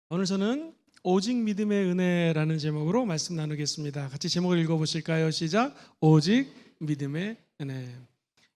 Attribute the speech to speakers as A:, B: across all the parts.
A: 오늘 저는 오직 믿음의 은혜라는 제목으로 말씀 나누겠습니다. 같이 제목을 읽어보실까요? 시작. 오직 믿음의 은혜.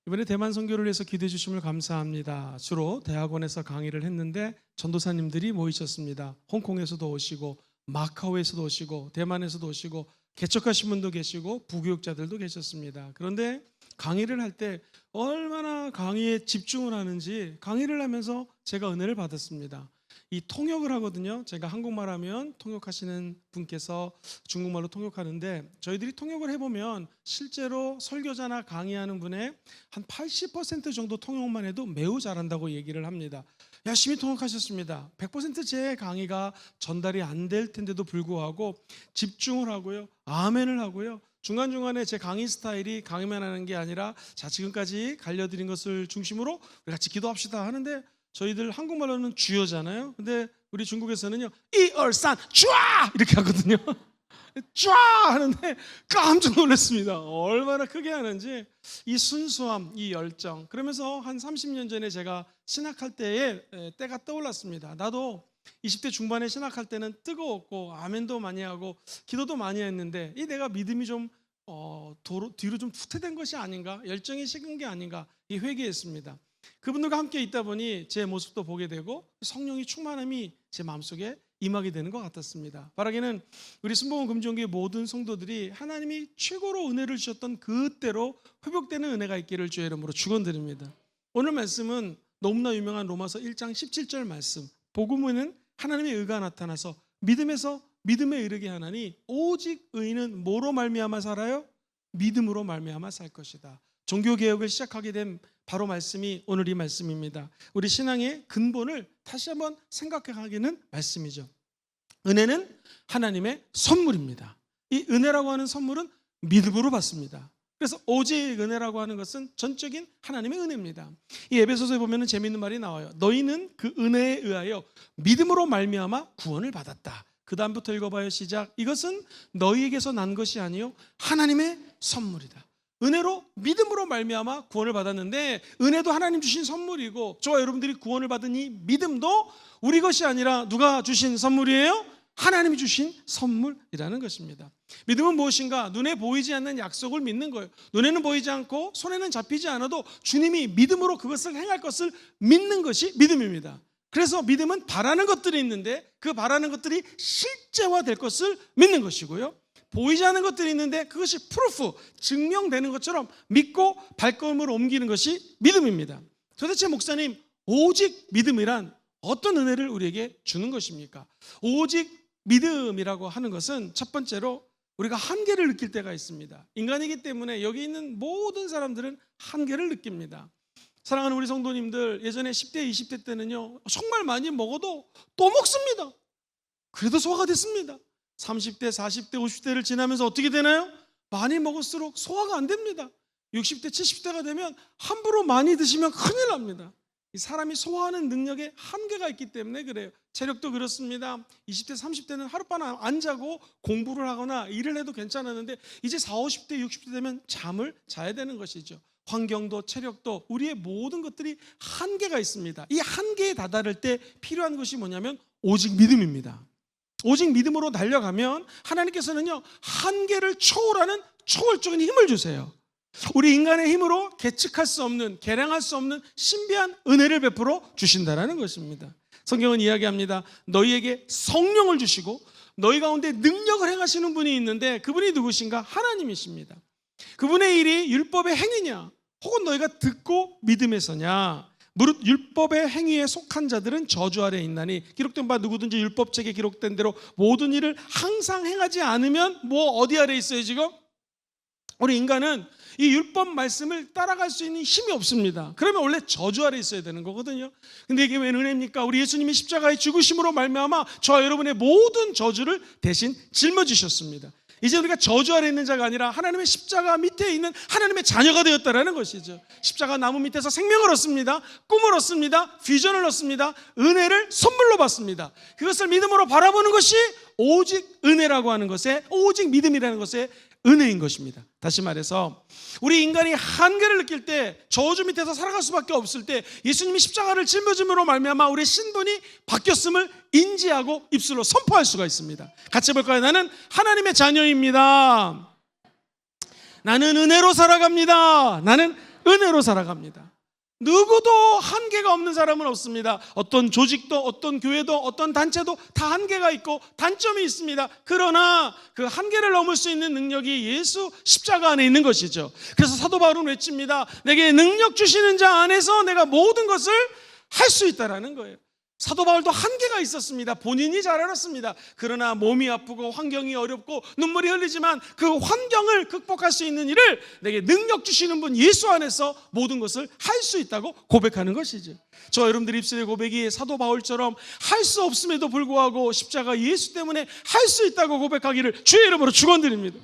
A: 이번에 대만 선교를 위해서 기도해 주심을 감사합니다. 주로 대학원에서 강의를 했는데 전도사님들이 모이셨습니다. 홍콩에서도 오시고 마카오에서도 오시고 대만에서도 오시고 개척하신 분도 계시고 부교육자들도 계셨습니다. 그런데 강의를 할 때 얼마나 강의에 집중을 하는지 강의를 하면서 제가 은혜를 받았습니다. 이 통역을 하거든요. 제가 한국말 하면 통역하시는 분께서 중국말로 통역하는데 저희들이 통역을 해보면 실제로 설교자나 강의하는 분의 한 80% 정도 통역만 해도 매우 잘한다고 얘기를 합니다. 열심히 통역하셨습니다. 100% 제 강의가 전달이 안 될 텐데도 불구하고 집중을 하고요. 아멘을 하고요. 중간중간에 제 강의 스타일이 강의만 하는 게 아니라 자, 지금까지 알려드린 것을 중심으로 우리 같이 기도합시다 하는데 저희들 한국말로는 주여잖아요. 근데 우리 중국에서는요, 이얼산 쫙 이렇게 하거든요. 쫙 하는데 깜짝 놀랐습니다. 얼마나 크게 하는지 이 순수함, 이 열정. 그러면서 한 30년 전에 제가 신학할 때가 떠올랐습니다. 나도 20대 중반에 신학할 때는 뜨거웠고 아멘도 많이 하고 기도도 많이 했는데 이 내가 믿음이 좀 뒤로 좀 후퇴된 것이 아닌가, 열정이 식은 게 아닌가 이 회개했습니다. 그분들과 함께 있다 보니 제 모습도 보게 되고 성령의 충만함이 제 마음속에 임하게 되는 것 같았습니다. 바라기는 우리 순복음 금종교의 모든 성도들이 하나님이 최고로 은혜를 주셨던 그때로 회복되는 은혜가 있기를 주의 이름으로 축원드립니다. 오늘 말씀은 너무나 유명한 로마서 1장 17절 말씀. 복음에는 하나님의 의가 나타나서 믿음에서 믿음에 이르게 하나니 오직 의인은 뭐로 말미암아 살아요? 믿음으로 말미암아 살 것이다. 종교개혁을 시작하게 된 바로 말씀이 오늘 이 말씀입니다. 우리 신앙의 근본을 다시 한번 생각하게는 말씀이죠. 은혜는 하나님의 선물입니다. 이 은혜라고 하는 선물은 믿음으로 받습니다. 그래서 오직 은혜라고 하는 것은 전적인 하나님의 은혜입니다. 이 에베소서에 보면 재미있는 말이 나와요. 너희는 그 은혜에 의하여 믿음으로 말미암아 구원을 받았다. 그 다음부터 읽어봐요. 시작. 이것은 너희에게서 난 것이 아니요 하나님의 선물이다. 은혜로 믿음으로 말미암아 구원을 받았는데 은혜도 하나님 주신 선물이고 저와 여러분들이 구원을 받은 이 믿음도 우리 것이 아니라 누가 주신 선물이에요? 하나님이 주신 선물이라는 것입니다. 믿음은 무엇인가? 눈에 보이지 않는 약속을 믿는 거예요. 눈에는 보이지 않고 손에는 잡히지 않아도 주님이 믿음으로 그것을 행할 것을 믿는 것이 믿음입니다. 그래서 믿음은 바라는 것들이 있는데 그 바라는 것들이 실제화될 것을 믿는 것이고요. 보이지 않는 것들이 있는데 그것이 프루프, 증명되는 것처럼 믿고 발걸음을 옮기는 것이 믿음입니다. 도대체 목사님, 오직 믿음이란 어떤 은혜를 우리에게 주는 것입니까? 오직 믿음이라고 하는 것은 첫 번째로 우리가 한계를 느낄 때가 있습니다. 인간이기 때문에 여기 있는 모든 사람들은 한계를 느낍니다. 사랑하는 우리 성도님들, 예전에 10대, 20대 때는요 정말 많이 먹어도 또 먹습니다. 그래도 소화가 됐습니다. 30대, 40대, 50대를 지나면서 어떻게 되나요? 많이 먹을수록 소화가 안 됩니다. 60대, 70대가 되면 함부로 많이 드시면 큰일 납니다. 사람이 소화하는 능력에 한계가 있기 때문에 그래요. 체력도 그렇습니다. 20대, 30대는 하룻밤 안 자고 공부를 하거나 일을 해도 괜찮았는데 이제 40, 50대, 60대 되면 잠을 자야 되는 것이죠. 환경도 체력도 우리의 모든 것들이 한계가 있습니다. 이 한계에 다다를 때 필요한 것이 뭐냐면 오직 믿음입니다. 오직 믿음으로 달려가면 하나님께서는요 한계를 초월하는 초월적인 힘을 주세요. 우리 인간의 힘으로 계측할 수 없는, 계량할 수 없는 신비한 은혜를 베풀어 주신다는 것입니다. 성경은 이야기합니다. 너희에게 성령을 주시고 너희 가운데 능력을 행하시는 분이 있는데 그분이 누구신가? 하나님이십니다. 그분의 일이 율법의 행위냐 혹은 너희가 듣고 믿음에서냐? 무릇 율법의 행위에 속한 자들은 저주 아래에 있나니 기록된 바 누구든지 율법책에 기록된 대로 모든 일을 항상 행하지 않으면 뭐 어디 아래에 있어요 지금? 우리 인간은 이 율법 말씀을 따라갈 수 있는 힘이 없습니다. 그러면 원래 저주 아래에 있어야 되는 거거든요. 근데 이게 왜 은혜입니까? 우리 예수님이 십자가의 죽으심으로 말미암아 저와 여러분의 모든 저주를 대신 짊어지셨습니다. 이제 우리가 저주 아래 있는 자가 아니라 하나님의 십자가 밑에 있는 하나님의 자녀가 되었다라는 것이죠. 십자가 나무 밑에서 생명을 얻습니다. 꿈을 얻습니다. 비전을 얻습니다. 은혜를 선물로 받습니다. 그것을 믿음으로 바라보는 것이 오직 은혜라고 하는 것에, 오직 믿음이라는 것의 은혜인 것입니다. 다시 말해서 우리 인간이 한계를 느낄 때, 저주 밑에서 살아갈 수밖에 없을 때 예수님이 십자가를 짊어짐으로 말미암아 우리의 신분이 바뀌었음을 인지하고 입술로 선포할 수가 있습니다. 같이 볼까요? 나는 하나님의 자녀입니다. 나는 은혜로 살아갑니다. 나는 은혜로 살아갑니다. 누구도 한계가 없는 사람은 없습니다. 어떤 조직도, 어떤 교회도, 어떤 단체도 다 한계가 있고 단점이 있습니다. 그러나 그 한계를 넘을 수 있는 능력이 예수 십자가 안에 있는 것이죠. 그래서 사도 바울은 외칩니다. 내게 능력 주시는 자 안에서 내가 모든 것을 할 수 있다라는 거예요. 사도 바울도 한계가 있었습니다. 본인이 잘 알았습니다. 그러나 몸이 아프고 환경이 어렵고 눈물이 흘리지만 그 환경을 극복할 수 있는 일을 내게 능력 주시는 분 예수 안에서 모든 것을 할 수 있다고 고백하는 것이죠. 저 여러분들 입술의 고백이 사도 바울처럼 할 수 없음에도 불구하고 십자가 예수 때문에 할 수 있다고 고백하기를 주의 이름으로 축원드립니다.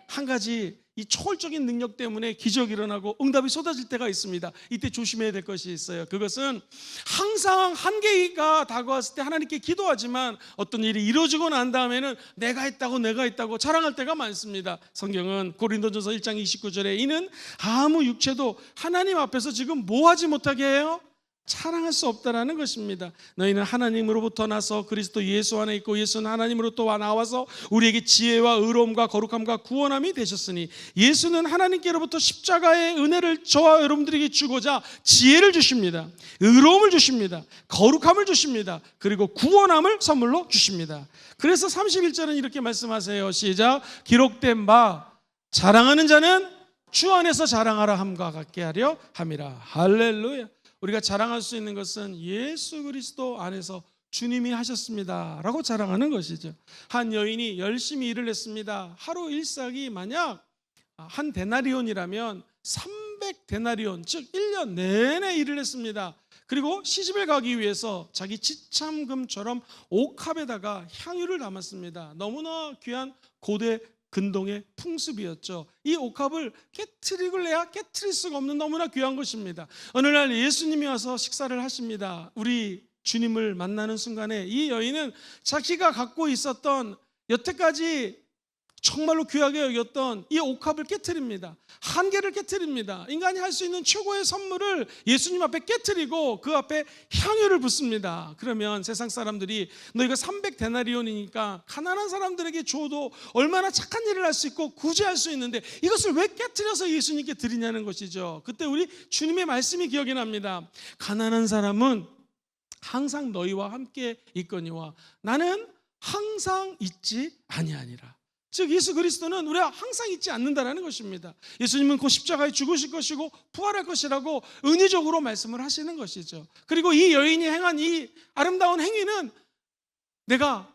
A: 한 가지, 이 초월적인 능력 때문에 기적이 일어나고 응답이 쏟아질 때가 있습니다. 이때 조심해야 될 것이 있어요. 그것은 항상 한계가 다가왔을 때 하나님께 기도하지만 어떤 일이 이루어지고 난 다음에는 내가 했다고 자랑할 때가 많습니다. 성경은 고린도전서 1장 29절에 이는 아무 육체도 하나님 앞에서 지금 뭐 하지 못하게 해요? 자랑할 수 없다라는 것입니다. 너희는 하나님으로부터 나서 그리스도 예수 안에 있고 예수는 하나님으로부터 나와서 우리에게 지혜와 의로움과 거룩함과 구원함이 되셨으니 예수는 하나님께로부터 십자가의 은혜를 저와 여러분들에게 주고자 지혜를 주십니다. 의로움을 주십니다. 거룩함을 주십니다. 그리고 구원함을 선물로 주십니다. 그래서 31절은 이렇게 말씀하세요. 시작. 기록된 바 자랑하는 자는 주 안에서 자랑하라 함과 같게 하려 함이라. 할렐루야. 우리가 자랑할 수 있는 것은 예수 그리스도 안에서 주님이 하셨습니다 라고 자랑하는 것이죠. 한 여인이 열심히 일을 했습니다. 하루 일삭이 만약 한 데나리온이라면 300데나리온, 즉 1년 내내 일을 했습니다. 그리고 시집을 가기 위해서 자기 지참금처럼 옥합에다가 향유를 담았습니다. 너무나 귀한 고대 근동의 풍습이었죠. 이 옥합을 깨트리고 해야 깨트릴 수가 없는 너무나 귀한 것입니다. 어느 날 예수님이 와서 식사를 하십니다. 우리 주님을 만나는 순간에 이 여인은 자기가 갖고 있었던 여태까지 정말로 귀하게 여겼던 이 옥합을 깨트립니다. 한계를 깨트립니다. 인간이 할 수 있는 최고의 선물을 예수님 앞에 깨트리고 그 앞에 향유를 붓습니다. 그러면 세상 사람들이 너희가 300데나리온이니까 가난한 사람들에게 줘도 얼마나 착한 일을 할 수 있고 구제할 수 있는데 이것을 왜 깨트려서 예수님께 드리냐는 것이죠. 그때 우리 주님의 말씀이 기억이 납니다. 가난한 사람은 항상 너희와 함께 있거니와 나는 항상 있지 아니하니라. 즉 예수 그리스도는 우리가 항상 있지 않는다라는 것입니다. 예수님은 곧 십자가에 죽으실 것이고 부활할 것이라고 은유적으로 말씀을 하시는 것이죠. 그리고 이 여인이 행한 이 아름다운 행위는 내가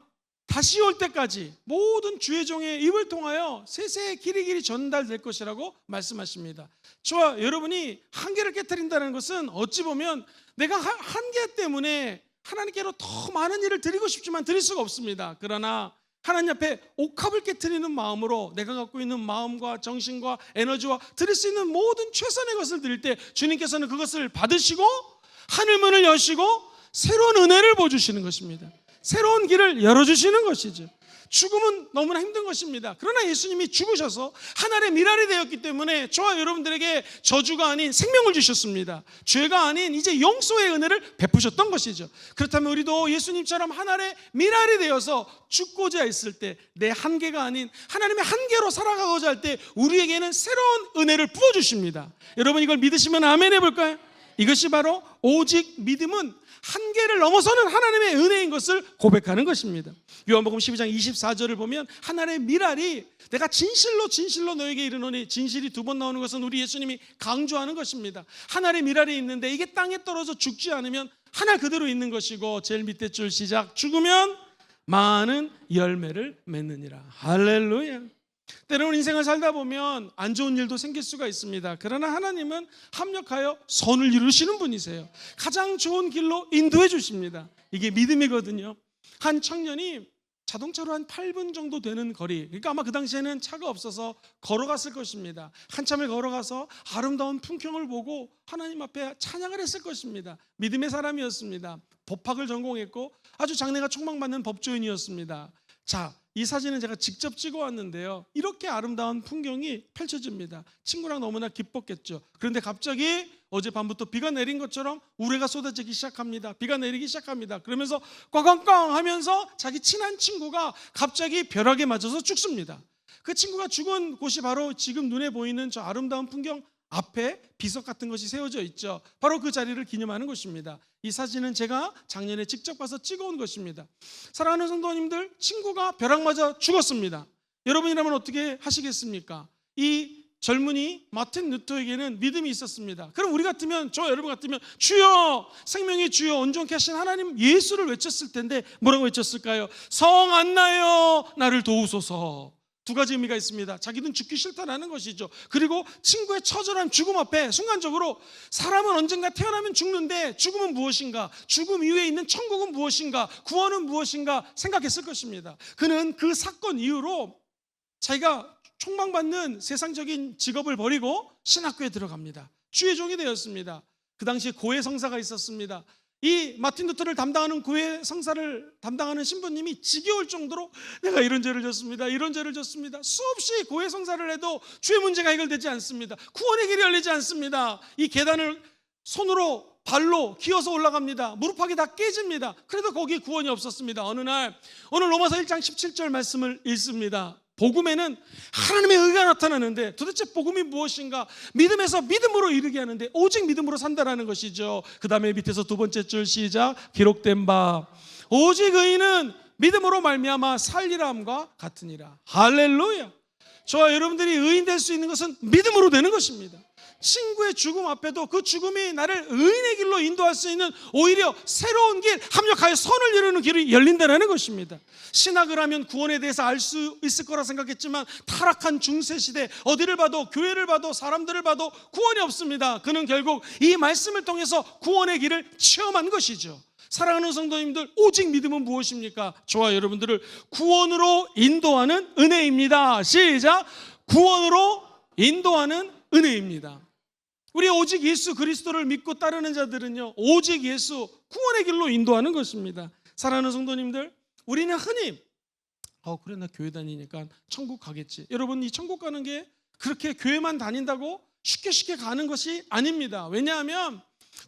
A: 다시 올 때까지 모든 주의 종의 입을 통하여 세세에 길이길이 전달될 것이라고 말씀하십니다. 저와 여러분이 한계를 깨트린다는 것은 어찌 보면 내가 한계 때문에 하나님께로 더 많은 일을 드리고 싶지만 드릴 수가 없습니다. 그러나 하나님 앞에 옥합을 깨트리는 마음으로 내가 갖고 있는 마음과 정신과 에너지와 드릴 수 있는 모든 최선의 것을 드릴 때 주님께서는 그것을 받으시고 하늘문을 여시고 새로운 은혜를 부어주시는 것입니다. 새로운 길을 열어주시는 것이죠. 죽음은 너무나 힘든 것입니다. 그러나 예수님이 죽으셔서 하늘의 미랄이 되었기 때문에 저와 여러분들에게 저주가 아닌 생명을 주셨습니다. 죄가 아닌 이제 용서의 은혜를 베푸셨던 것이죠. 그렇다면 우리도 예수님처럼 하늘의 미랄이 되어서 죽고자 했을 때 내 한계가 아닌 하나님의 한계로 살아가고자 할 때 우리에게는 새로운 은혜를 부어주십니다. 여러분 이걸 믿으시면 아멘 해볼까요? 이것이 바로 오직 믿음은 한계를 넘어서는 하나님의 은혜인 것을 고백하는 것입니다. 요한복음 12장 24절을 보면 하나님의 미랄이 내가 진실로 너에게 이르노니, 진실이 두 번 나오는 것은 우리 예수님이 강조하는 것입니다. 하나님의 미랄이 있는데 이게 땅에 떨어져 죽지 않으면 하늘 그대로 있는 것이고, 제일 밑에 줄 시작, 죽으면 많은 열매를 맺느니라. 할렐루야. 때로는 인생을 살다 보면 안 좋은 일도 생길 수가 있습니다. 그러나 하나님은 합력하여 선을 이루시는 분이세요. 가장 좋은 길로 인도해 주십니다. 이게 믿음이거든요. 한 청년이 자동차로 한 8분 정도 되는 거리, 그러니까 아마 그 당시에는 차가 없어서 걸어갔을 것입니다. 한참을 걸어가서 아름다운 풍경을 보고 하나님 앞에 찬양을 했을 것입니다. 믿음의 사람이었습니다. 법학을 전공했고 아주 장래가 촉망받는 법조인이었습니다. 자, 이 사진은 제가 직접 찍어 왔는데요. 이렇게 아름다운 풍경이 펼쳐집니다. 친구랑 너무나 기뻤겠죠. 그런데 갑자기 어젯밤부터 비가 내린 것처럼 우레가 쏟아지기 시작합니다. 비가 내리기 시작합니다. 그러면서 꽝꽝꽝 하면서 자기 친한 친구가 갑자기 벼락에 맞아서 죽습니다. 그 친구가 죽은 곳이 바로 지금 눈에 보이는 저 아름다운 풍경 앞에 비석 같은 것이 세워져 있죠. 바로 그 자리를 기념하는 것입니다. 이 사진은 제가 작년에 직접 가서 찍어온 것입니다. 사랑하는 성도님들, 친구가 벼락 맞아 죽었습니다. 여러분이라면 어떻게 하시겠습니까? 이 젊은이 마틴 루터에게는 믿음이 있었습니다. 그럼 우리 같으면, 저 여러분 같으면 주여, 생명의 주여, 온전케 하신 하나님 예수를 외쳤을 텐데 뭐라고 외쳤을까요? 성 안나여 나를 도우소서. 두 가지 의미가 있습니다. 자기는 죽기 싫다라는 것이죠. 그리고 친구의 처절한 죽음 앞에 순간적으로 사람은 언젠가 태어나면 죽는데 죽음은 무엇인가? 죽음 이후에 있는 천국은 무엇인가? 구원은 무엇인가? 생각했을 것입니다. 그는 그 사건 이후로 자기가 촉망받는 세상적인 직업을 버리고 신학교에 들어갑니다. 주의 종이 되었습니다. 그 당시에 고해 성사가 있었습니다. 이 마틴 루터를 담당하는 고해 성사를 담당하는 신부님이 지겨울 정도로 내가 이런 죄를 졌습니다. 이런 죄를 졌습니다. 수없이 고해 성사를 해도 죄 문제가 해결되지 않습니다. 구원의 길이 열리지 않습니다. 이 계단을 손으로 발로 기어서 올라갑니다. 무릎팍이 다 깨집니다. 그래도 거기에 구원이 없었습니다. 어느 날 오늘 로마서 1장 17절 말씀을 읽습니다. 복음에는 하나님의 의가 나타나는데 도대체 복음이 무엇인가? 믿음에서 믿음으로 이르게 하는데 오직 믿음으로 산다라는 것이죠. 그 다음에 밑에서 두 번째 줄 시작. 기록된 바 오직 의인은 믿음으로 말미암아 살리라함과 같으니라. 할렐루야. 저와 여러분들이 의인 될 수 있는 것은 믿음으로 되는 것입니다. 친구의 죽음 앞에도 그 죽음이 나를 의인의 길로 인도할 수 있는 오히려 새로운 길, 합력하여 선을 이루는 길이 열린다는 것입니다. 신학을 하면 구원에 대해서 알 수 있을 거라 생각했지만 타락한 중세시대 어디를 봐도 교회를 봐도 사람들을 봐도 구원이 없습니다. 그는 결국 이 말씀을 통해서 구원의 길을 체험한 것이죠. 사랑하는 성도님들, 오직 믿음은 무엇입니까? 저와 여러분들을 구원으로 인도하는 은혜입니다. 시작. 구원으로 인도하는 은혜입니다. 우리 오직 예수 그리스도를 믿고 따르는 자들은요, 오직 예수 구원의 길로 인도하는 것입니다. 사랑하는 성도님들, 우리는 흔히 그래 나 교회 다니니까 천국 가겠지. 여러분, 이 천국 가는 게 그렇게 교회만 다닌다고 쉽게 가는 것이 아닙니다. 왜냐하면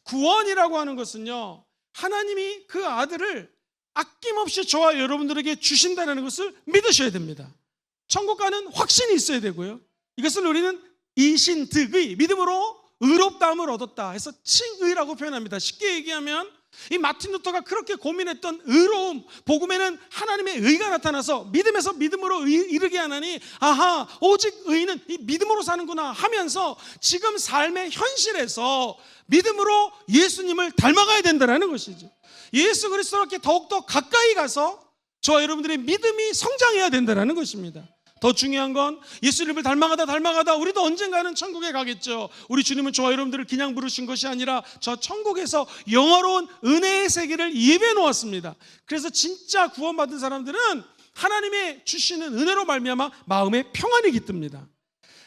A: 구원이라고 하는 것은요, 하나님이 그 아들을 아낌없이 저와 여러분들에게 주신다는 것을 믿으셔야 됩니다. 천국 가는 확신이 있어야 되고요. 이것을 우리는 이신득의, 믿음으로 의롭다함을 얻었다 해서 칭의라고 표현합니다. 쉽게 얘기하면 이 마틴 루터가 그렇게 고민했던 의로움, 복음에는 하나님의 의가 나타나서 믿음에서 믿음으로 이르게 하나니 아하, 오직 의인은 이 믿음으로 사는구나 하면서 지금 삶의 현실에서 믿음으로 예수님을 닮아가야 된다는 것이죠. 예수 그리스도께 더욱더 가까이 가서 저와 여러분들의 믿음이 성장해야 된다는 것입니다. 더 중요한 건 예수님을 닮아가다 우리도 언젠가는 천국에 가겠죠. 우리 주님은 저와 여러분들을 그냥 부르신 것이 아니라 저 천국에서 영화로운 은혜의 세계를 예배해 놓았습니다. 그래서 진짜 구원받은 사람들은 하나님의 주시는 은혜로 말미암아 마음에 평안이 깃듭니다.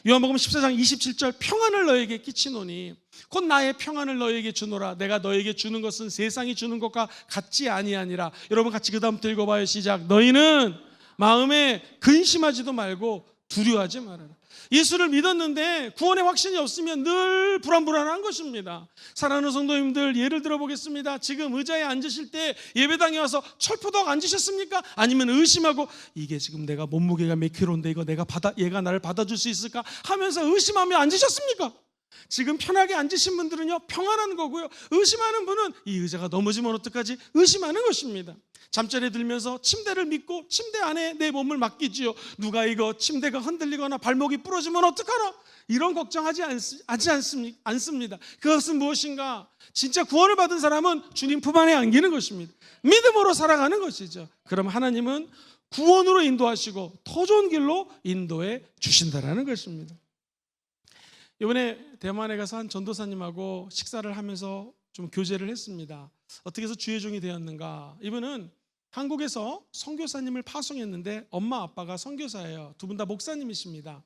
A: 요한복음 14장 27절 평안을 너에게 끼치노니 곧 나의 평안을 너에게 주노라. 내가 너에게 주는 것은 세상이 주는 것과 같지 아니하니라. 여러분 같이 그 다음부터 읽어봐요. 시작. 너희는 마음에 근심하지도 말고 두려워하지 말아라. 예수를 믿었는데 구원의 확신이 없으면 늘 불안한 것입니다. 사랑하는 성도님들, 예를 들어 보겠습니다. 지금 의자에 앉으실 때 예배당에 와서 철푸덕 앉으셨습니까? 아니면 의심하고 이게 지금 내가 몸무게가 몇 킬로인데 이거 얘가 나를 받아줄 수 있을까 하면서 의심하며 앉으셨습니까? 지금 편하게 앉으신 분들은요, 평안한 거고요. 의심하는 분은 이 의자가 넘어지면 어떡하지? 의심하는 것입니다. 잠자리에 들면서 침대를 믿고 침대 안에 내 몸을 맡기지요. 누가 이거 침대가 흔들리거나 발목이 부러지면 어떡하나? 이런 걱정하지 않습니다. 그것은 무엇인가? 진짜 구원을 받은 사람은 주님 품 안에 안기는 것입니다. 믿음으로 살아가는 것이죠. 그럼 하나님은 구원으로 인도하시고 더 좋은 길로 인도해 주신다라는 것입니다. 이번에 대만에 가서 한 전도사님하고 식사를 하면서 좀 교제를 했습니다. 어떻게 해서 주의 종이 되었는가? 이분은 한국에서 선교사님을 파송했는데 엄마 아빠가 선교사예요. 두 분 다 목사님이십니다.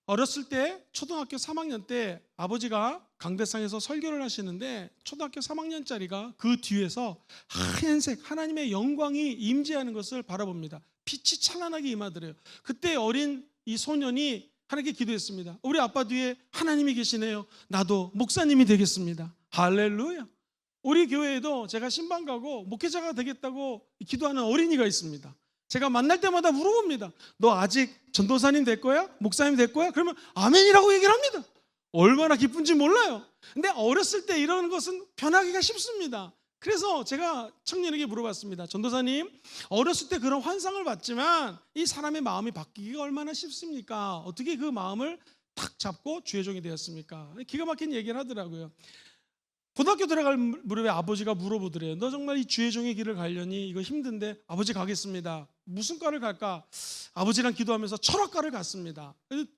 A: 어렸을 때 초등학교 3학년 때 아버지가 강대상에서 설교를 하시는데 초등학교 3학년짜리가 그 뒤에서 하얀색 하나님의 영광이 임재하는 것을 바라봅니다. 빛이 찬란하게 임하더래요. 그때 어린 이 소년이 하나님께 기도했습니다. 우리 아빠 뒤에 하나님이 계시네요. 나도 목사님이 되겠습니다. 할렐루야. 우리 교회에도 제가 신방 가고 목회자가 되겠다고 기도하는 어린이가 있습니다. 제가 만날 때마다 물어봅니다. 너 아직 전도사님 될 거야? 목사님 될 거야? 그러면 아멘이라고 얘기를 합니다. 얼마나 기쁜지 몰라요. 근데 어렸을 때 이런 것은 변하기가 쉽습니다. 그래서 제가 청년에게 물어봤습니다. 전도사님, 어렸을 때 그런 환상을 봤지만 이 사람의 마음이 바뀌기가 얼마나 쉽습니까? 어떻게 그 마음을 탁 잡고 주의 종이 되었습니까? 기가 막힌 얘기를 하더라고요. 고등학교 들어갈 무렵에 아버지가 물어보더래요. 너 정말 이 주의 종의 길을 가려니? 이거 힘든데. 아버지 가겠습니다. 무슨 과를 갈까? 아버지랑 기도하면서 철학과를 갔습니다.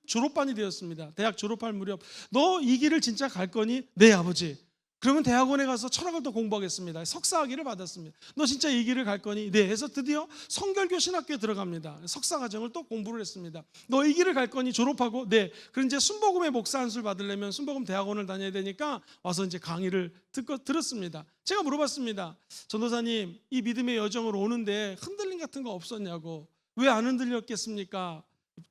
A: 졸업반이 되었습니다. 대학 졸업할 무렵 너 이 길을 진짜 갈 거니? 네 아버지. 그러면 대학원에 가서 철학을 더 공부하겠습니다. 석사학위를 받았습니다. 너 진짜 이 길을 갈 거니? 네. 해서 드디어 성결교 신학교에 들어갑니다. 석사과정을 또 공부를 했습니다. 너 이 길을 갈 거니? 졸업하고 네. 그럼 이제 순복음의 목사 안수를 받으려면 순복음 대학원을 다녀야 되니까 와서 이제 강의를 들었습니다. 제가 물어봤습니다. 전도사님, 이 믿음의 여정으로 오는데 흔들림 같은 거 없었냐고. 왜 안 흔들렸겠습니까?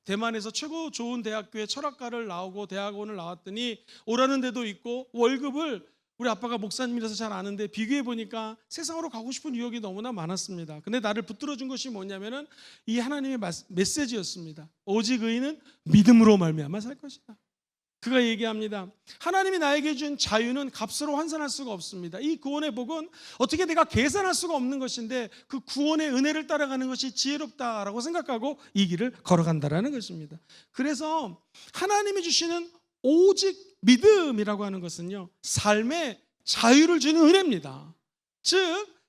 A: 대만에서 최고 좋은 대학교에 철학과를 나오고 대학원을 나왔더니 오라는 데도 있고 월급을 우리 아빠가 목사님이라서 잘 아는데 비교해 보니까 세상으로 가고 싶은 유혹이 너무나 많았습니다. 근데 나를 붙들어준 것이 뭐냐면은 이 하나님의 메시지였습니다. 오직 의인은 믿음으로 말미암아 살 것이다. 그가 얘기합니다. 하나님이 나에게 준 자유는 값으로 환산할 수가 없습니다. 이 구원의 복은 어떻게 내가 계산할 수가 없는 것인데 그 구원의 은혜를 따라가는 것이 지혜롭다라고 생각하고 이 길을 걸어간다라는 것입니다. 그래서 하나님이 주시는 오직 믿음이라고 하는 것은요, 삶의 자유를 주는 은혜입니다. 즉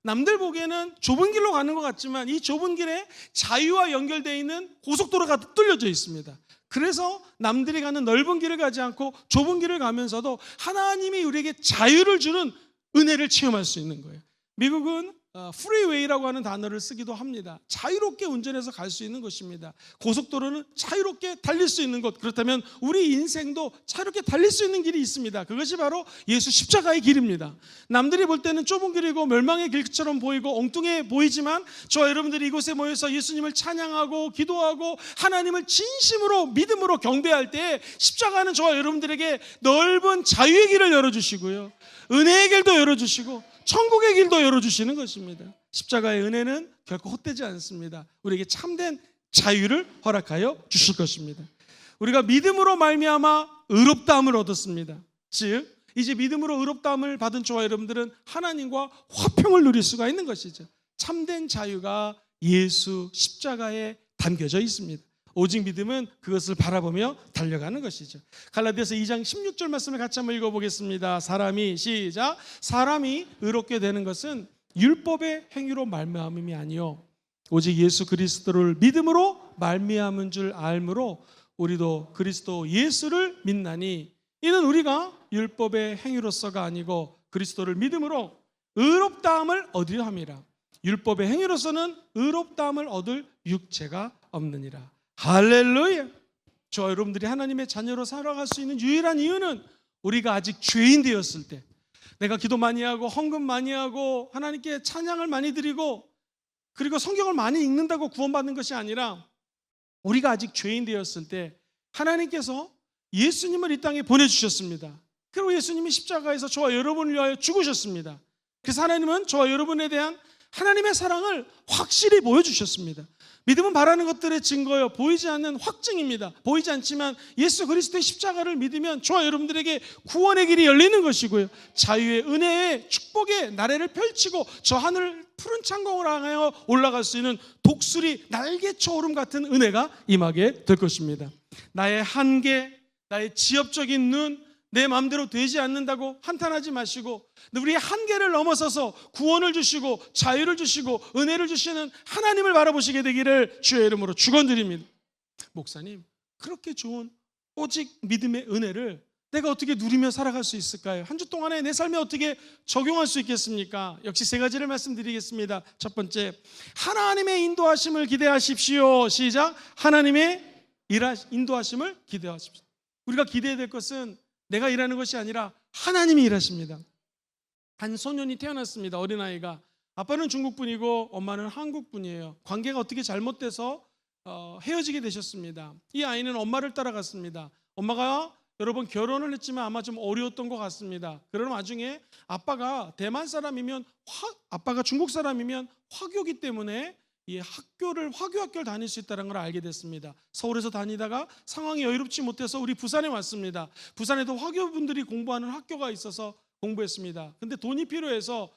A: 남들 보기에는 좁은 길로 가는 것 같지만 이 좁은 길에 자유와 연결되어 있는 고속도로가 뚫려져 있습니다. 그래서 남들이 가는 넓은 길을 가지 않고 좁은 길을 가면서도 하나님이 우리에게 자유를 주는 은혜를 체험할 수 있는 거예요. 미국은 프리웨이라고 하는 단어를 쓰기도 합니다. 자유롭게 운전해서 갈 수 있는 것입니다. 고속도로는 자유롭게 달릴 수 있는 것. 그렇다면 우리 인생도 자유롭게 달릴 수 있는 길이 있습니다. 그것이 바로 예수 십자가의 길입니다. 남들이 볼 때는 좁은 길이고 멸망의 길처럼 보이고 엉뚱해 보이지만 저와 여러분들이 이곳에 모여서 예수님을 찬양하고 기도하고 하나님을 진심으로 믿음으로 경배할 때 십자가는 저와 여러분들에게 넓은 자유의 길을 열어주시고요, 은혜의 길도 열어주시고 천국의 길도 열어주시는 것입니다. 십자가의 은혜는 결코 헛되지 않습니다. 우리에게 참된 자유를 허락하여 주실 것입니다. 우리가 믿음으로 말미암아 의롭다함을 얻었습니다. 즉 이제 믿음으로 의롭다함을 받은 저와 여러분들은 하나님과 화평을 누릴 수가 있는 것이죠. 참된 자유가 예수 십자가에 담겨져 있습니다. 오직 믿음은 그것을 바라보며 달려가는 것이죠. 갈라디아서 2장 16절 말씀을 같이 한번 읽어보겠습니다. 시작. 사람이 의롭게 되는 것은 율법의 행위로 말미암음이 아니요 오직 예수 그리스도를 믿음으로 말미암은 줄 알므로 우리도 그리스도 예수를 믿나니 이는 우리가 율법의 행위로서가 아니고 그리스도를 믿음으로 의롭다함을 얻으려 함이라. 율법의 행위로서는 의롭다함을 얻을 육체가 없느니라. 할렐루야. 저와 여러분들이 하나님의 자녀로 살아갈 수 있는 유일한 이유는 우리가 아직 죄인 되었을 때, 내가 기도 많이 하고 헌금 많이 하고 하나님께 찬양을 많이 드리고 그리고 성경을 많이 읽는다고 구원받는 것이 아니라 우리가 아직 죄인 되었을 때 하나님께서 예수님을 이 땅에 보내주셨습니다. 그리고 예수님이 십자가에서 저와 여러분을 위하여 죽으셨습니다. 그래서 하나님은 저와 여러분에 대한 하나님의 사랑을 확실히 보여주셨습니다. 믿음은 바라는 것들의 증거요, 보이지 않는 확증입니다. 보이지 않지만 예수 그리스도의 십자가를 믿으면 저와 여러분들에게 구원의 길이 열리는 것이고요, 자유의 은혜의 축복의 나래를 펼치고 저 하늘 푸른 창공을 향하여 올라갈 수 있는 독수리 날개쳐 오름 같은 은혜가 임하게 될 것입니다. 나의 한계, 나의 지엽적인 눈, 내 마음대로 되지 않는다고 한탄하지 마시고 우리의 한계를 넘어서서 구원을 주시고 자유를 주시고 은혜를 주시는 하나님을 바라보시게 되기를 주의 이름으로 축원드립니다. 목사님, 그렇게 좋은 오직 믿음의 은혜를 내가 어떻게 누리며 살아갈 수 있을까요? 한 주 동안에 내 삶에 어떻게 적용할 수 있겠습니까? 역시 세 가지를 말씀드리겠습니다. 첫 번째, 하나님의 인도하심을 기대하십시오. 시작. 하나님의 인도하심을 기대하십시오. 우리가 기대해야 될 것은 내가 일하는 것이 아니라 하나님이 일하십니다. 한 소년이 태어났습니다. 어린아이가 아빠는 중국 분이고 엄마는 한국 분이에요. 관계가 어떻게 잘못돼서 헤어지게 되셨습니다. 이 아이는 엄마를 따라갔습니다. 엄마가 여러 번 결혼을 했지만 아마 좀 어려웠던 것 같습니다. 그런 와중에 아빠가 대만 사람이면 아빠가 중국 사람이면 화교기 때문에 이 화교학교를 다닐 수 있다는 걸 알게 됐습니다. 서울에서 다니다가 상황이 여유롭지 못해서 우리 부산에 왔습니다. 부산에도 화교분들이 공부하는 학교가 있어서 공부했습니다. 근데 돈이 필요해서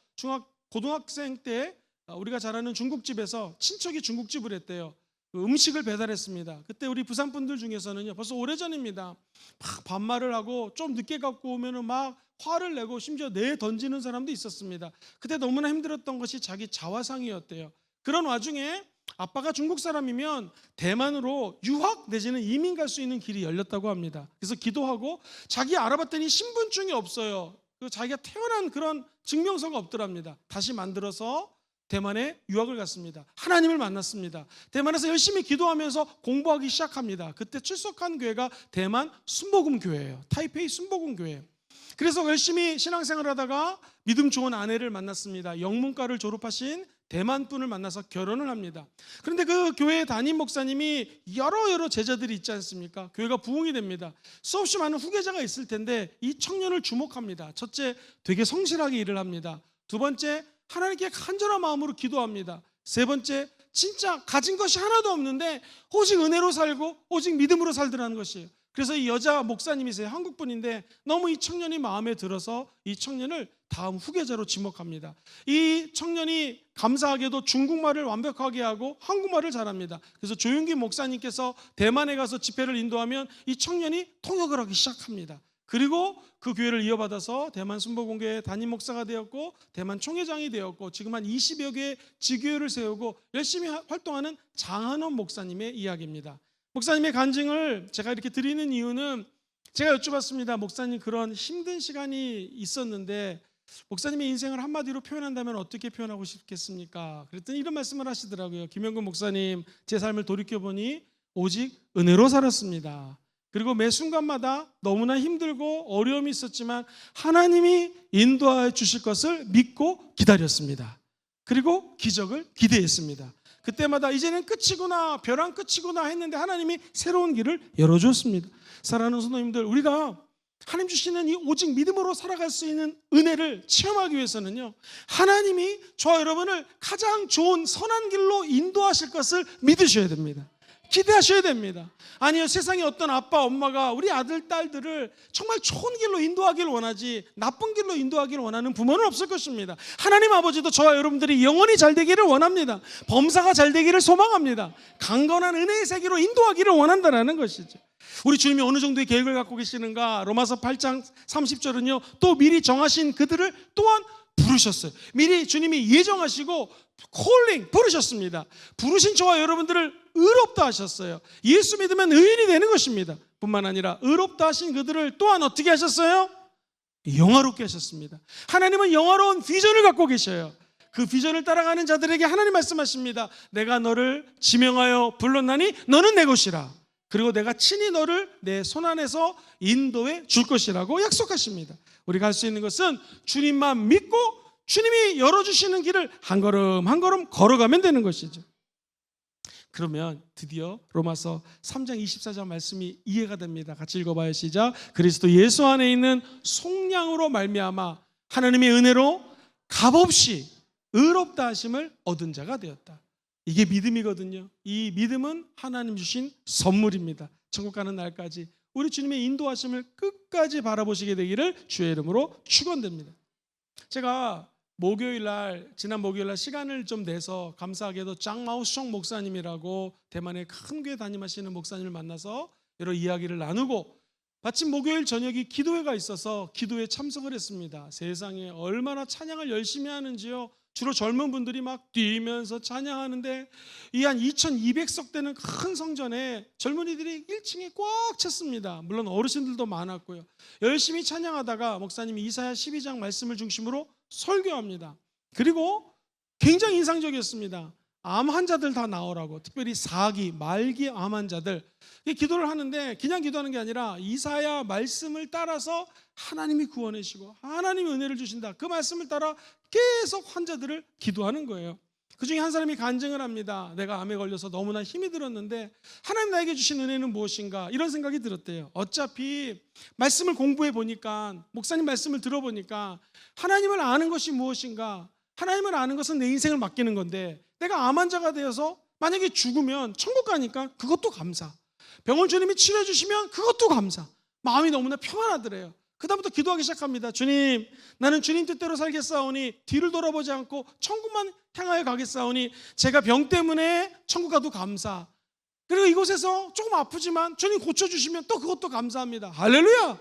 A: 고등학생 때 우리가 잘 아는 중국집에서 친척이 중국집을 했대요. 음식을 배달했습니다. 그때 우리 부산 분들 중에서는요, 벌써 오래전입니다. 막 반말을 하고 좀 늦게 갖고 오면은 막 화를 내고 심지어 내 던지는 사람도 있었습니다. 그때 너무나 힘들었던 것이 자기 자화상이었대요. 그런 와중에 아빠가 중국 사람이면 대만으로 유학 내지는 이민 갈 수 있는 길이 열렸다고 합니다. 그래서 기도하고 자기 알아봤더니 신분증이 없어요. 자기가 태어난 그런 증명서가 없더랍니다. 다시 만들어서 대만에 유학을 갔습니다. 하나님을 만났습니다. 대만에서 열심히 기도하면서 공부하기 시작합니다. 그때 출석한 교회가 대만 순복음교회예요. 타이페이 순복음교회. 그래서 열심히 신앙생활을 하다가 믿음 좋은 아내를 만났습니다. 영문과를 졸업하신 대만 분을 만나서 결혼을 합니다. 그런데 그 교회 담임 목사님이 여러 제자들이 있지 않습니까? 교회가 부흥이 됩니다. 수없이 많은 후계자가 있을 텐데 이 청년을 주목합니다. 첫째, 되게 성실하게 일을 합니다. 두 번째, 하나님께 간절한 마음으로 기도합니다. 세 번째, 진짜 가진 것이 하나도 없는데 오직 은혜로 살고 오직 믿음으로 살더라는 것이에요. 그래서 이 여자 목사님이세요. 한국분인데 너무 이 청년이 마음에 들어서 이 청년을 다음 후계자로 지목합니다. 이 청년이 감사하게도 중국말을 완벽하게 하고 한국말을 잘합니다. 그래서 조윤기 목사님께서 대만에 가서 집회를 인도하면 이 청년이 통역을 하기 시작합니다. 그리고 그 교회를 이어받아서 대만 순복음교회 담임 목사가 되었고 대만 총회장이 되었고 지금 한 20여 개의 지교회를 세우고 열심히 활동하는 장한원 목사님의 이야기입니다. 목사님의 간증을 제가 이렇게 드리는 이유는 제가 여쭤봤습니다. 목사님, 그런 힘든 시간이 있었는데 목사님의 인생을 한마디로 표현한다면 어떻게 표현하고 싶겠습니까? 그랬더니 이런 말씀을 하시더라고요. 김영근 목사님, 제 삶을 돌이켜보니 오직 은혜로 살았습니다. 그리고 매 순간마다 너무나 힘들고 어려움이 있었지만 하나님이 인도해 주실 것을 믿고 기다렸습니다. 그리고 기적을 기대했습니다. 그때마다 이제는 끝이구나, 벼랑 끝이구나 했는데 하나님이 새로운 길을 열어줬습니다. 사랑하는 성도님들, 우리가 하나님 주시는 이 오직 믿음으로 살아갈 수 있는 은혜를 체험하기 위해서는요, 하나님이 저와 여러분을 가장 좋은 선한 길로 인도하실 것을 믿으셔야 됩니다. 기대하셔야 됩니다. 아니요, 세상에 어떤 아빠, 엄마가 우리 아들, 딸들을 정말 좋은 길로 인도하기를 원하지 나쁜 길로 인도하기를 원하는 부모는 없을 것입니다. 하나님 아버지도 저와 여러분들이 영원히 잘 되기를 원합니다. 범사가 잘 되기를 소망합니다. 강건한 은혜의 세계로 인도하기를 원한다는 것이죠. 우리 주님이 어느 정도의 계획을 갖고 계시는가? 로마서 8장 30절은요, 또 미리 정하신 그들을 또한 부르셨어요. 미리 주님이 예정하시고 콜링 부르셨습니다. 부르신 저와 여러분들을 의롭다 하셨어요. 예수 믿으면 의인이 되는 것입니다. 뿐만 아니라 의롭다 하신 그들을 또한 어떻게 하셨어요? 영화롭게 하셨습니다. 하나님은 영화로운 비전을 갖고 계셔요. 그 비전을 따라가는 자들에게 하나님 말씀하십니다. 내가 너를 지명하여 불렀나니 너는 내 것이라. 그리고 내가 친히 너를 내 손안에서 인도해 줄 것이라고 약속하십니다. 우리가 할 수 있는 것은 주님만 믿고 주님이 열어주시는 길을 한 걸음 한 걸음 걸어가면 되는 것이죠. 그러면 드디어 로마서 3장 24절 말씀이 이해가 됩니다. 같이 읽어봐요. 시작. 그리스도 예수 안에 있는 속량으로 말미암아 하나님의 은혜로 값없이 의롭다 하심을 얻은 자가 되었다. 이게 믿음이거든요. 이 믿음은 하나님 주신 선물입니다. 천국 가는 날까지 우리 주님의 인도하심을 끝까지 바라보시게 되기를 주의 이름으로 축원됩니다. 제가 지난 목요일 날 시간을 좀 내서 감사하게도 짱마오숑 목사님이라고 대만의 큰 교회 담임하시는 목사님을 만나서 여러 이야기를 나누고 마침 목요일 저녁이 기도회가 있어서 기도회에 참석을 했습니다. 세상에 얼마나 찬양을 열심히 하는지요. 주로 젊은 분들이 막 뛰면서 찬양하는데 이 한 2200석 되는 큰 성전에 젊은이들이 1층에 꽉 찼습니다. 물론 어르신들도 많았고요. 열심히 찬양하다가 목사님이 이사야 12장 말씀을 중심으로 설교합니다. 그리고 굉장히 인상적이었습니다. 암 환자들 다 나오라고, 특별히 4기, 말기 암 환자들 기도를 하는데 그냥 기도하는 게 아니라 이사야 말씀을 따라서 하나님이 구원하시고 하나님이 은혜를 주신다, 그 말씀을 따라 계속 환자들을 기도하는 거예요. 그 중에 한 사람이 간증을 합니다. 내가 암에 걸려서 너무나 힘이 들었는데 하나님 나에게 주신 은혜는 무엇인가, 이런 생각이 들었대요. 어차피 말씀을 공부해 보니까, 목사님 말씀을 들어보니까 하나님을 아는 것이 무엇인가, 하나님을 아는 것은 내 인생을 맡기는 건데 내가 암 환자가 되어서 만약에 죽으면 천국 가니까 그것도 감사, 병을 주님이 치료해 주시면 그것도 감사, 마음이 너무나 평안하더래요. 그다음부터 기도하기 시작합니다. 주님, 나는 주님 뜻대로 살겠사오니 뒤를 돌아보지 않고 천국만 향하여 가겠사오니 제가 병 때문에 천국 가도 감사, 그리고 이곳에서 조금 아프지만 주님 고쳐주시면 또 그것도 감사합니다. 할렐루야.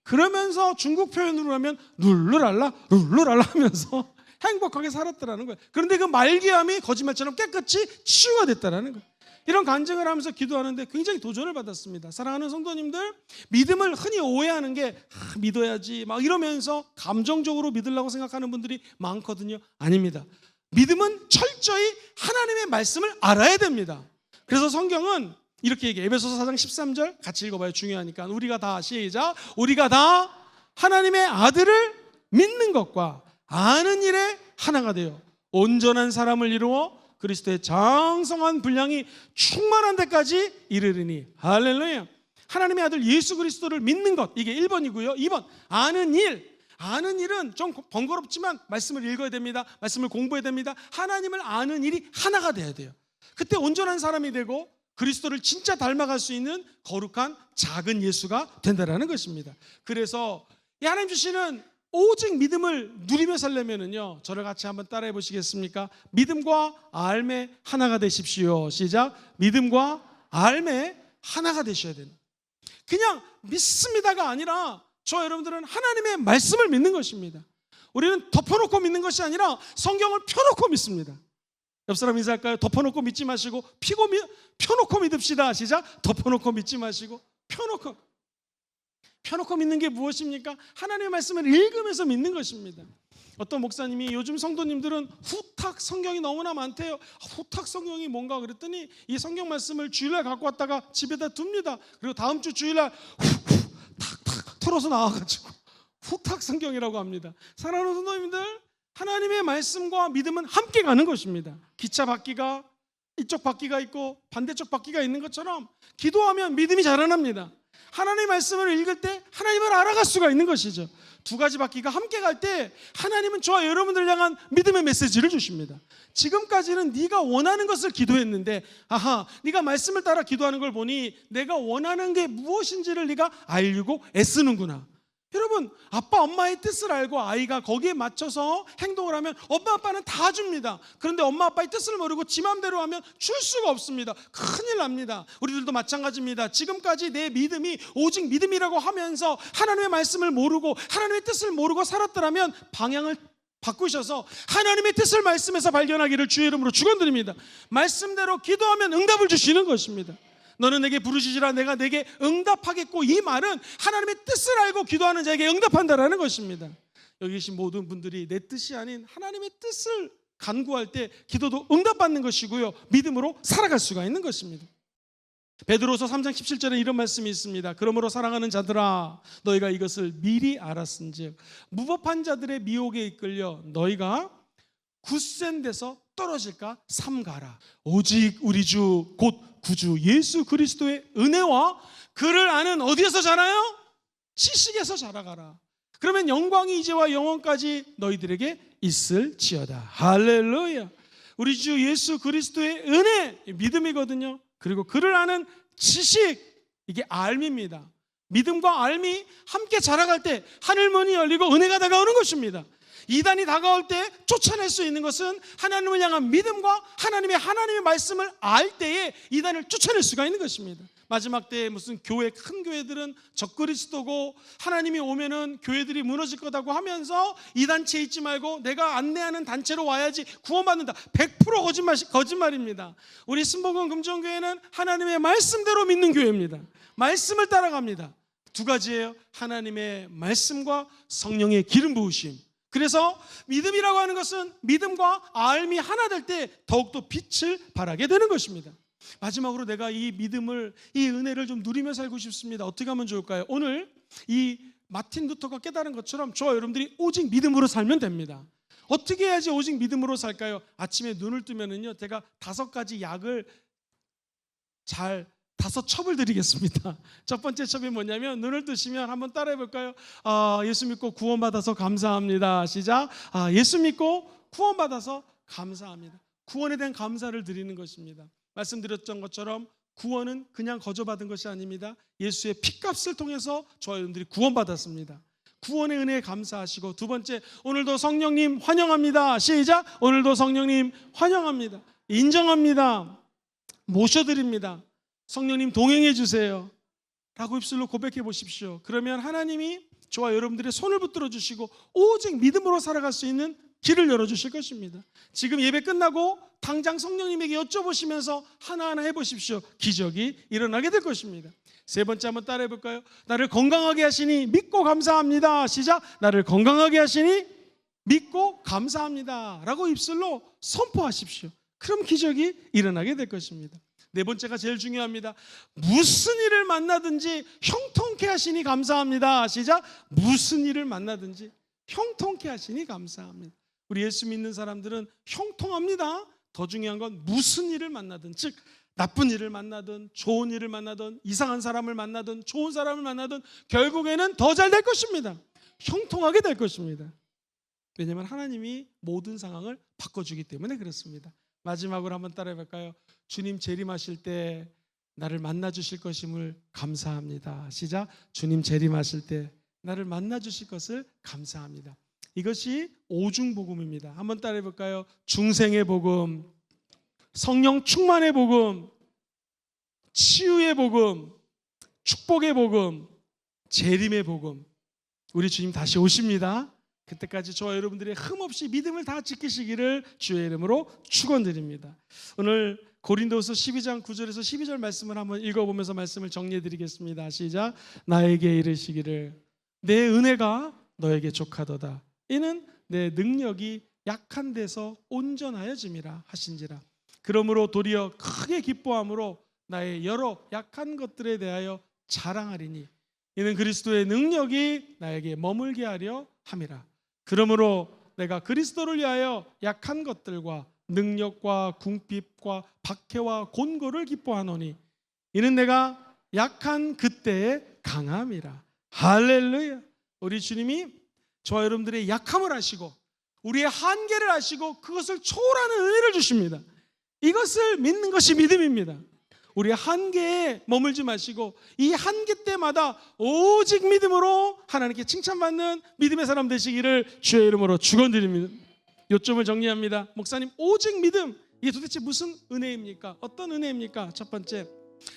A: 그러면서 중국 표현으로 하면 룰루랄라 룰루랄라 하면서 행복하게 살았더라는 거예요. 그런데 그 말기암이 거짓말처럼 깨끗이 치유가 됐다는 거예요. 이런 간증을 하면서 기도하는데 굉장히 도전을 받았습니다. 사랑하는 성도님들, 믿음을 흔히 오해하는 게 믿어야지 막 이러면서 감정적으로 믿으려고 생각하는 분들이 많거든요. 아닙니다. 믿음은 철저히 하나님의 말씀을 알아야 됩니다. 그래서 성경은 이렇게 얘기해요. 에베소서 4장 13절 같이 읽어봐요. 중요하니까. 우리가 다, 시작, 우리가 다 하나님의 아들을 믿는 것과 아는 일에 하나가 되어 온전한 사람을 이루어 그리스도의 장성한 분량이 충만한 데까지 이르리니. 할렐루야. 하나님의 아들 예수 그리스도를 믿는 것, 이게 1번이고요 2번, 아는 일. 아는 일은 좀 번거롭지만 말씀을 읽어야 됩니다. 말씀을 공부해야 됩니다. 하나님을 아는 일이 하나가 돼야 돼요. 그때 온전한 사람이 되고 그리스도를 진짜 닮아갈 수 있는 거룩한 작은 예수가 된다는 것입니다. 그래서 이 하나님 주시는 오직 믿음을 누리며 살려면은요, 저를 같이 한번 따라해 보시겠습니까? 믿음과 알매 하나가 되십시오. 시작. 믿음과 알매 하나가 되셔야 돼요. 그냥 믿습니다가 아니라 저 여러분들은 하나님의 말씀을 믿는 것입니다. 우리는 덮어놓고 믿는 것이 아니라 성경을 펴놓고 믿습니다. 옆 사람 인사할까요? 덮어놓고 믿지 마시고 펴놓고 믿읍시다. 시작. 덮어놓고 믿지 마시고 펴놓고 믿는 게 무엇입니까? 하나님의 말씀을 읽으면서 믿는 것입니다. 어떤 목사님이 요즘 성도님들은 후탁 성경이 너무나 많대요. 후탁 성경이 뭔가 그랬더니 이 성경 말씀을 주일날 갖고 왔다가 집에다 둡니다. 그리고 다음 주 주일날 탁탁 털어서 나와가지고 후탁 성경이라고 합니다. 사랑하는 성도님들, 하나님의 말씀과 믿음은 함께 가는 것입니다. 기차 바퀴가 이쪽 바퀴가 있고 반대쪽 바퀴가 있는 것처럼 기도하면 믿음이 자라납니다. 하나님의 말씀을 읽을 때 하나님을 알아갈 수가 있는 것이죠. 두 가지 바퀴가 함께 갈 때 하나님은 저와 여러분들을 향한 믿음의 메시지를 주십니다. 지금까지는 네가 원하는 것을 기도했는데, 아하, 네가 말씀을 따라 기도하는 걸 보니 내가 원하는 게 무엇인지를 네가 알고 애쓰는구나. 여러분, 아빠 엄마의 뜻을 알고 아이가 거기에 맞춰서 행동을 하면 엄마 아빠는 다 줍니다. 그런데 엄마 아빠의 뜻을 모르고 지 맘대로 하면 줄 수가 없습니다. 큰일 납니다. 우리들도 마찬가지입니다. 지금까지 내 믿음이 오직 믿음이라고 하면서 하나님의 말씀을 모르고 하나님의 뜻을 모르고 살았더라면 방향을 바꾸셔서 하나님의 뜻을 말씀에서 발견하기를 주의 이름으로 축원드립니다. 말씀대로 기도하면 응답을 주시는 것입니다. 너는 내게 부르짖으라 내가 내게 응답하겠고, 이 말은 하나님의 뜻을 알고 기도하는 자에게 응답한다라는 것입니다. 여기 계신 모든 분들이 내 뜻이 아닌 하나님의 뜻을 간구할 때 기도도 응답받는 것이고요, 믿음으로 살아갈 수가 있는 것입니다. 베드로서 3장 17절에 이런 말씀이 있습니다. 그러므로 사랑하는 자들아, 너희가 이것을 미리 알았은즉 무법한 자들의 미혹에 이끌려 너희가 굳센 데서 떨어질까 삼가라. 오직 우리 주 곧 구주 예수 그리스도의 은혜와 그를 아는 어디에서 자라요? 지식에서 자라가라. 그러면 영광이 이제와 영원까지 너희들에게 있을지어다. 할렐루야. 우리 주 예수 그리스도의 은혜, 믿음이거든요. 그리고 그를 아는 지식, 이게 알미입니다. 믿음과 알미 함께 자라갈 때 하늘문이 열리고 은혜가 다가오는 것입니다. 이단이 다가올 때 쫓아낼 수 있는 것은 하나님을 향한 믿음과 하나님의 말씀을 알 때에 이단을 쫓아낼 수가 있는 것입니다. 마지막 때에 무슨 교회, 큰 교회들은 적그리스도고 하나님이 오면은 교회들이 무너질 거다고 하면서 이 단체에 있지 말고 내가 안내하는 단체로 와야지 구원받는다. 100% 거짓말입니다. 우리 신봉은 금정교회는 하나님의 말씀대로 믿는 교회입니다. 말씀을 따라갑니다. 두 가지예요. 하나님의 말씀과 성령의 기름 부으심. 그래서 믿음이라고 하는 것은 믿음과 알미 하나 될 때 더욱더 빛을 발하게 되는 것입니다. 마지막으로 내가 이 믿음을, 이 은혜를 좀 누리며 살고 싶습니다. 어떻게 하면 좋을까요? 오늘 이 마틴 루터가 깨달은 것처럼 저와 여러분들이 오직 믿음으로 살면 됩니다. 어떻게 해야지 오직 믿음으로 살까요? 아침에 눈을 뜨면은요, 제가 5가지 약을 5첩을 드리겠습니다. 첫 번째 첩이 뭐냐면, 눈을 뜨시면 한번 따라해 볼까요? 예수 믿고 구원받아서 감사합니다. 시작. 예수 믿고 구원받아서 감사합니다. 구원에 대한 감사를 드리는 것입니다. 말씀드렸던 것처럼 구원은 그냥 거저받은 것이 아닙니다. 예수의 피값을 통해서 저와 여러분들이 구원받았습니다. 구원의 은혜에 감사하시고, 두 번째, 오늘도 성령님 환영합니다. 시작. 오늘도 성령님 환영합니다. 인정합니다. 모셔드립니다. 성령님 동행해 주세요 라고 입술로 고백해 보십시오. 그러면 하나님이 저와 여러분들의 손을 붙들어 주시고 오직 믿음으로 살아갈 수 있는 길을 열어주실 것입니다. 지금 예배 끝나고 당장 성령님에게 여쭤보시면서 하나하나 해보십시오. 기적이 일어나게 될 것입니다. 세 번째 한번 따라해 볼까요? 나를 건강하게 하시니 믿고 감사합니다. 시작. 나를 건강하게 하시니 믿고 감사합니다 라고 입술로 선포하십시오. 그럼 기적이 일어나게 될 것입니다. 네 번째가 제일 중요합니다. 무슨 일을 만나든지 형통케 하시니 감사합니다. 시작. 무슨 일을 만나든지 형통케 하시니 감사합니다. 우리 예수 믿는 사람들은 형통합니다. 더 중요한 건 무슨 일을 만나든, 즉 나쁜 일을 만나든 좋은 일을 만나든 이상한 사람을 만나든 좋은 사람을 만나든 결국에는 더 잘 될 것입니다. 형통하게 될 것입니다. 왜냐하면 하나님이 모든 상황을 바꿔주기 때문에 그렇습니다. 마지막으로 한번 따라해 볼까요? 주님 재림하실 때 나를 만나 주실 것임을 감사합니다. 시작. 주님 재림하실 때 나를 만나 주실 것을 감사합니다. 이것이 오중복음입니다. 한번 따라해 볼까요? 중생의 복음, 성령 충만의 복음, 치유의 복음, 축복의 복음, 재림의 복음. 우리 주님 다시 오십니다. 그때까지 저와 여러분들의 흠없이 믿음을 다 지키시기를 주의 이름으로 축원드립니다. 오늘 고린도서 12장 9절에서 12절 말씀을 한번 읽어보면서 말씀을 정리해 드리겠습니다. 시작. 나에게 이르시기를 내 은혜가 너에게 족하도다. 이는 내 능력이 약한 데서 온전하여짐이라 하신지라. 그러므로 도리어 크게 기뻐함으로 나의 여러 약한 것들에 대하여 자랑하리니 이는 그리스도의 능력이 나에게 머물게 하려 함이라. 그러므로 내가 그리스도를 위하여 약한 것들과 능력과 궁핍과 박해와 곤고를 기뻐하노니 이는 내가 약한 그때의 강함이라. 할렐루야. 우리 주님이 저와 여러분들의 약함을 아시고 우리의 한계를 아시고 그것을 초월하는 은혜를 주십니다. 이것을 믿는 것이 믿음입니다. 우리의 한계에 머물지 마시고 이 한계 때마다 오직 믿음으로 하나님께 칭찬받는 믿음의 사람 되시기를 주의 이름으로 축원드립니다. 요점을 정리합니다. 목사님, 오직 믿음, 이게 도대체 무슨 은혜입니까? 어떤 은혜입니까? 첫 번째,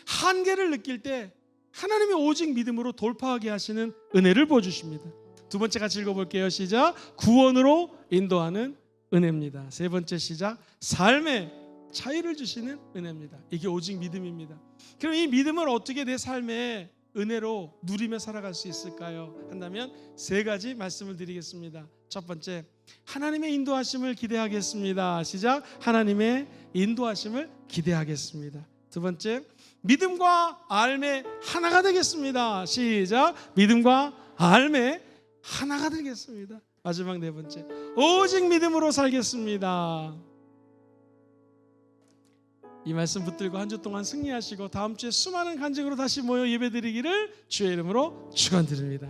A: 한계를 느낄 때 하나님이 오직 믿음으로 돌파하게 하시는 은혜를 보여주십니다. 두 번째 같이 읽어볼게요. 시작. 구원으로 인도하는 은혜입니다. 세 번째 시작. 삶의 차이를 주시는 은혜입니다. 이게 오직 믿음입니다. 그럼 이 믿음을 어떻게 내 삶의 은혜로 누리며 살아갈 수 있을까요? 한다면 세 가지 말씀을 드리겠습니다. 첫 번째, 하나님의 인도하심을 기대하겠습니다. 시작. 하나님의 인도하심을 기대하겠습니다. 두 번째, 믿음과 알매 하나가 되겠습니다. 시작. 믿음과 알매 하나가 되겠습니다. 마지막 네 번째, 오직 믿음으로 살겠습니다. 이 말씀 붙들고 한 주 동안 승리하시고 다음 주에 수많은 간증으로 다시 모여 예배드리기를 주의 이름으로 축원드립니다.